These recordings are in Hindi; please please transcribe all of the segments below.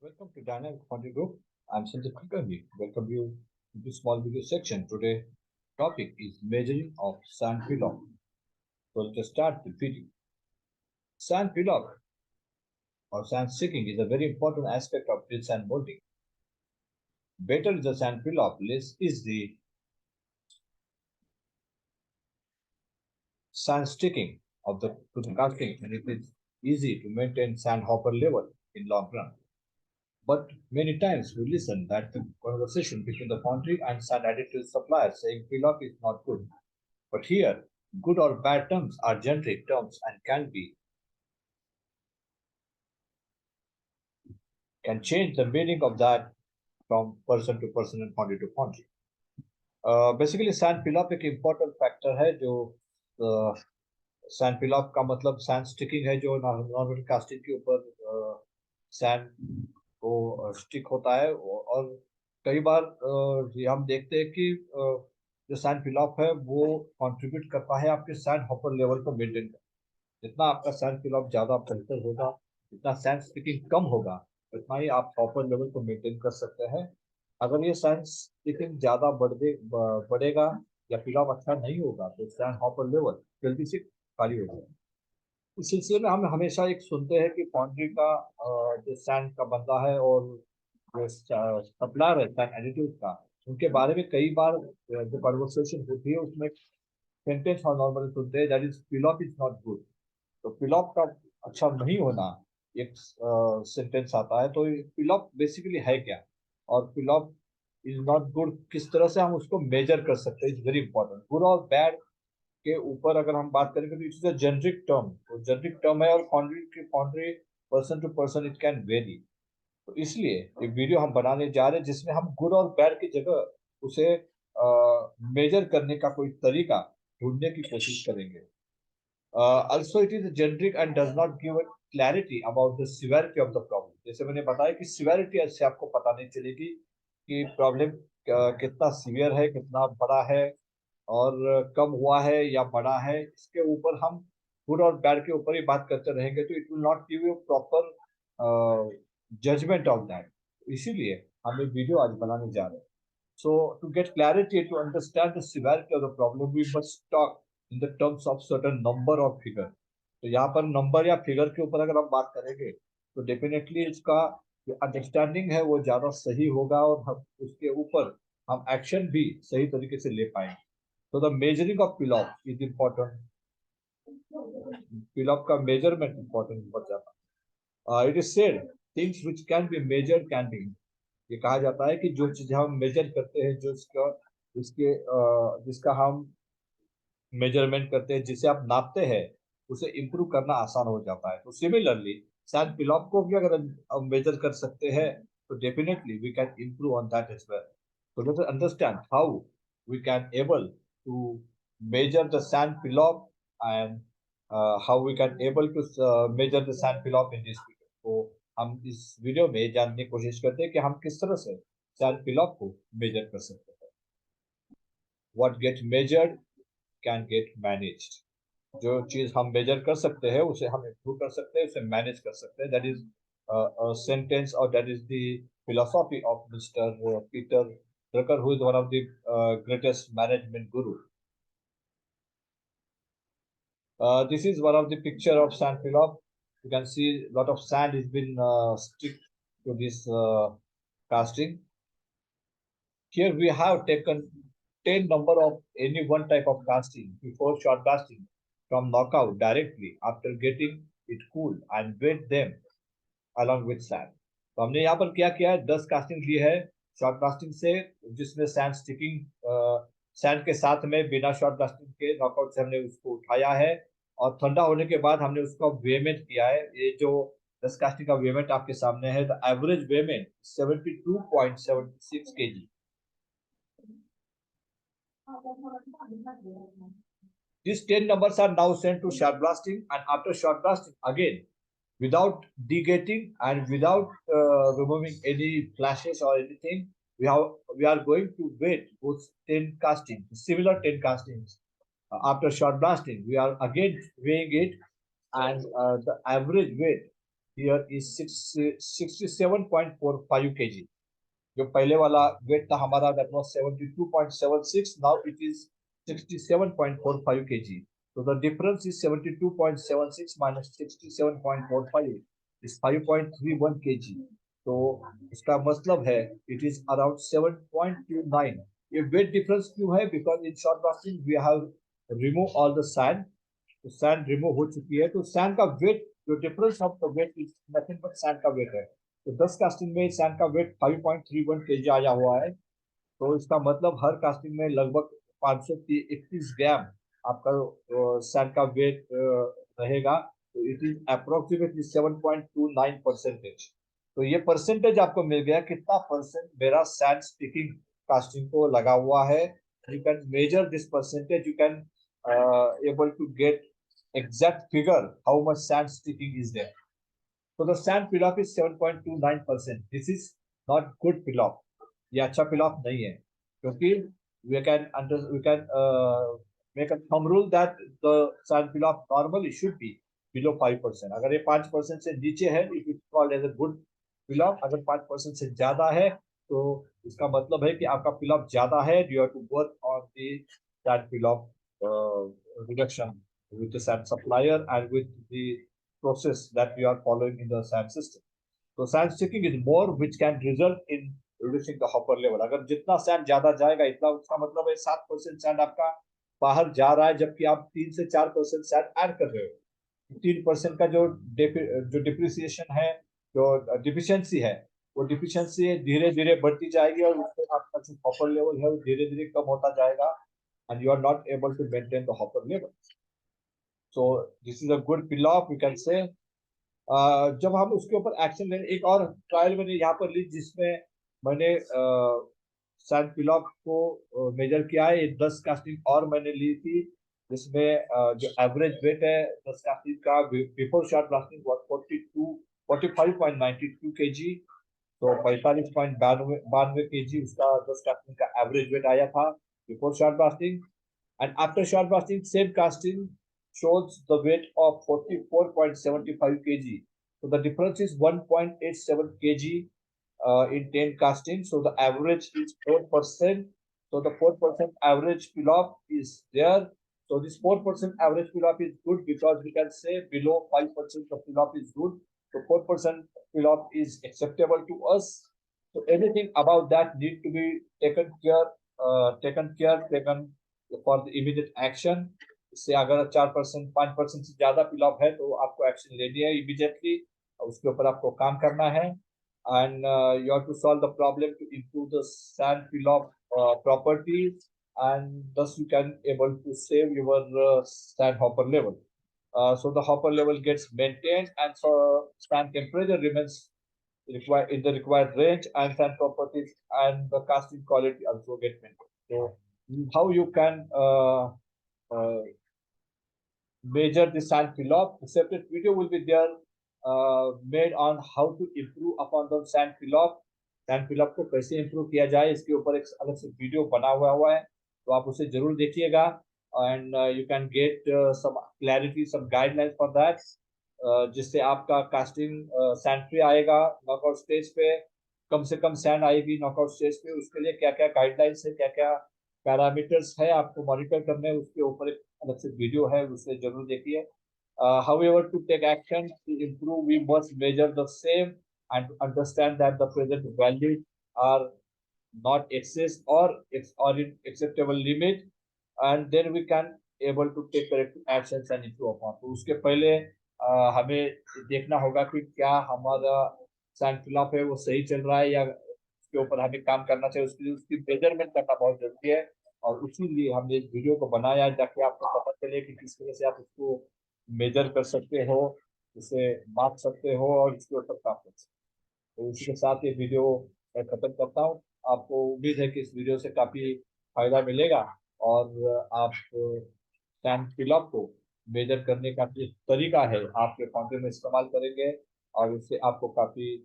Welcome to Dynamic Foundry Group. I'm Sanjay Kulkarni. Welcome you to this small video section. Today topic is measuring of sand pillow. So let's start the video. Sand pillow or sand sticking is a very important aspect of this sand molding. Better is the sand pillow, less is the sand sticking of the to the casting, and it is easy to maintain sand hopper level in long run. But many times we listen that the conversation between the foundry and sand additive suppliers saying pillock is not good. But here, good or bad terms are generic terms and can change the meaning of that from person to person and foundry to foundry. Basically sand pileup एक इम्पोर्टेंट फैक्टर है जो सैंड पिलअप का मतलब सैंड स्टिकिंग है जो नॉर्मल कास्टिंग के ऊपर सैंड को स्टिक होता है और कई बार हम देखते हैं कि जो सैंड पिलअप है वो कंट्रीब्यूट करता है आपके सैंड हॉपर लेवल को मेंटेन करने। जितना आपका सैंड पिलअप ज्यादा बेहतर होगा, जितना सैंड स्टिकिंग कम होगा, उतना ही आप हॉपर लेवल को मेंटेन कर सकते हैं। अगर ये सैंड स्टिकिंग ज्यादा बढ़ेगा या पिलअप अच्छा नहीं होगा तो सैंड हॉपर लेवल जल्दी से खाली हो जाएगा। इस सिलसिले में हम हमेशा एक सुनते हैं कि फाउंड्री का जो सैंड का बंदा है और जो सप्लायर है सैंड एडिटिव का, उनके बारे में कई बार जो कन्वर्सेशन होती है उसमें सेंटेंस हम नॉर्मली सुनते हैं that is pileup is not good. तो पिलॉप का अच्छा नहीं होना एक सेंटेंस आता है। तो पिलॉप बेसिकली है क्या और पिलॉप इज नॉट गुड किस तरह से हम उसको मेजर कर सकते हैं, इज वेरी इंपॉर्टेंट। गुड और बैड के ऊपर अगर हम बात करेंगे तो it is a generic term, तो जेनरिक टर्म है और फाउंड्री person to person it can vary. तो इसलिए ये वीडियो हम बनाने जा रहे हैं जिसमें हम गुड और बैड की जगह उसे मेजर करने का कोई तरीका ढूंढने की कोशिश करेंगे। Also it is generic and does not give a clarity about the severity of the problem. जैसे मैंने बताया कि severity ऐसे आपको पता नहीं चलेगी कि प्रॉब्लम कितना सीवियर है, कितना बड़ा है और कम हुआ है या बड़ा है। इसके ऊपर हम गुड और बैड के ऊपर ही बात करते रहेंगे तो it will not give you proper judgement of that. इसीलिए हम ये वीडियो आज बनाने जा रहे हैं। So to get clarity, to understand the severity of the problem, we must talk in the terms of certain number or figure. तो यहाँ पर नंबर या फिगर के ऊपर अगर हम बात करेंगे तो डेफिनेटली इसका जो अंडरस्टैंडिंग है वो ज्यादा सही होगा और हम उसके ऊपर हम एक्शन भी सही तरीके से ले पाएंगे। तो the measuring of pileup is important. Pileup का मेजरमेंट इम्पोर्टेंट बढ़ जाता है। It is said things which can be measured can be. ये कहा जाता है कि जो चीज हम मेजर करते हैं, जो इसका इसके जिसका हम मेजरमेंट करते हैं, जिसे आप नापते हैं, उसे इम्प्रूव करना आसान हो जाता है। तो सिमिलरली शायद पिलॉप को भी अगर हम मेजर कर सकते हैं तो definitely we can improve on that as well. So let us understand how we can able to measure the sand pillow and how we can able to measure the sand pillow in this video. तो हम इस वीडियो में जानने की कोशिश करते हैं कि हम किस तरह से sand pillow को मेजर कर सकते हैं। What get measured can get managed. जो चीज हम मेजर कर सकते हैं उसे हम इम्प्रूव कर सकते हैं, उसे मैनेज कर सकते हैं। दैट इज सेंटेंस और that is the philosophy of mister Peter Drucker, who is one of the greatest management guru. This is one of the picture of sand pillow. You can see a lot of sand has been stick to this casting. Here we have taken 10 number of any one type of casting before short casting from knockout directly after getting it cooled and wet them along with sand. तो हमने यहाँ पर क्या किया है, 10 कास्टिंग ली है शॉर्ट कास्टिंग से जिसमें सैंड स्टिकिंग सैंड के साथ में बिना शॉर्ट कास्टिंग के नॉकआउट से हमने उसको उठाया है और ठंडा होने के बाद हमने उसका वेमेंट किया है। ये जो 10 कास्टिंग का वेमेंट आपके सामने है, the average वेमेंट 72.76 kg। These 10 numbers are now sent to shot blasting, and after shot blasting again, without degating and without removing any flashes or anything, we are going to wait those 10 castings, similar 10 castings. After shot blasting, we are again weighing it, and the average weight here is 67.45 kg. जो पहले वाला वेट था हमारा that was 72.76, now it is 67.45 kg. So the difference is 72.76 minus 67.45 is 5.31 kg. तो इसका मतलब है it is around 7.29. ये weight difference क्यों है? Because in short casting we have removed all the sand. तो सैंड रिमूव हो चुकी है, तो सैंड का वेट, जो difference of the weight is nothing but sand का वेट है। तो 10 कास्टिंग में सैंड का वेट 5.31 kg आया हुआ है। तो इसका मतलब हर कास्टिंग में लगभग 531 ग्राम आपका सैंड का वेट रहेगा। तो इट इज अप्रोक्सीमेटली 7.29%। तो ये परसेंटेज आपको मिल गया कितना परसेंट मेरा सैंड स्टिकिंग कास्टिंग को लगा हुआ है। You can measure this percentage, you can able to get exact figure how much sand sticking is there. So the sand fill-up is 7.29%. This is not good fill-up. ये अच्छा fill-up नहीं है, क्योंकि we can make a thumb rule that the sand fill-up normally should be below 5%. अगर ये 5% से नीचे है, it is called as a good fill-up. अगर 5% से ज्यादा है, तो इसका मतलब है कि आपका fill-up ज्यादा है. You have to work on the sand fill-up reduction with the sand supplier and with the process that we are following in the sand system. So sand sticking is more, which can result in reducing the hopper level. अगर जितना sand ज्यादा जाएगा, इतना उसका मतलब है 7% sand आपका बाहर जा रहा है, जबकि आप 3 से 4% sand ऐड कर रहे हो। 3% का जो डिप्रिसिएशन है, जो डिफिशियंसी है, वो डिफिशियंसी धीरे धीरे बढ़ती जाएगी और उससे आपका जो हॉपर लेवल है वो धीरे धीरे कम होता जाएगा, and you are not able to maintain the hopper level. So this is a good fill-up, we can say. जब हम उसके ऊपर एक्शन लें, एक और ट्रायल मैंने यहाँ पर ली जिसमें मैंने सैंड फिल-अप को मेजर किया है। 10 कास्टिंग और मैंने ली थी, जिसमें जो एवरेज वेट है 10 कास्टिंग का before short blasting was 45.92 kg। तो 45.92 kg उसका 10 कास्टिंग का एवरेज वेट आया था before short blasting, and after short blasting same casting shows the weight of 44.75 kg. So the difference is 1.87 kg in 10 casting. So the average is 4%. So the 4% average fill-up is there. So this 4% average fill-up is good because we can say below 5% of fill-up is good. So 4% fill-up is acceptable to us. So anything about that need to be taken for the immediate action. इससे अगर 4% 5% से ज्यादा फिल-अप है तो आपको एक्शन लेनी है इमीडिएटली, उसके ऊपर आपको काम करना है। and you have to solve the problem to improve the sand fill-up properties, and thus you can able to save your sand hopper level. So the hopper level gets maintained, and so sand temperature remains required in the required range, and sand properties and the casting quality also get maintained. So how you can measure the sand fill-up? A separate video will be there made on how to improve upon the sand fill-up. Sand fill-up को कैसे इम्प्रूव किया जाए, इसके ऊपर एक अलग से वीडियो बना हुआ है, तो आप उसे जरूर देखिएगा। And you can get some clarity, some guidelines for that, जिससे आपका कास्टिंग सैंड फ्री आएगा। नॉकआउट स्टेज पे कम से कम सैंड आएगी नॉकआउट स्टेज पे, उसके लिए क्या क्या गाइडलाइंस है, क्या क्या पैरामीटर्स है आपको मॉनिटर करने, उसके ऊपर एक अलग से वीडियो है, उसे जरूर देखिए। however, to take action to improve, we must measure the same and understand that the present values are not excess or in acceptable limit, and then we can able to take corrective actions and improve upon. तो उसके पहले हमें देखना होगा कि क्या हमारा सैंड फिल-अप है वो सही चल रहा है या उसके ऊपर हमें काम करना चाहिए। उसके लिए उसकी मेजरमेंट करना बहुत जरूरी है, और इसीलिए हमने इस वीडियो को बनाया ताकि आपको पता चले कि किस तरह से आप उसको मेजर कर सकते हो, उसे माप सकते हो और इसके ऊपर काम कर सकते हो। तो इसी के साथ ये वीडियो मैं खत्म करता हूँ। आपको उम्मीद है कि इस वीडियो से काफी फायदा मिलेगा, और आप सैंड फिल-अप को मेजर करने का जो तरीका है आपके फाउंटेन में इस्तेमाल करेंगे, और इससे आपको काफी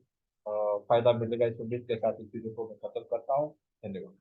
फायदा मिलेगा। इस उम्मीद के साथ इस वीडियो को मैं खत्म करता हूँ। धन्यवाद।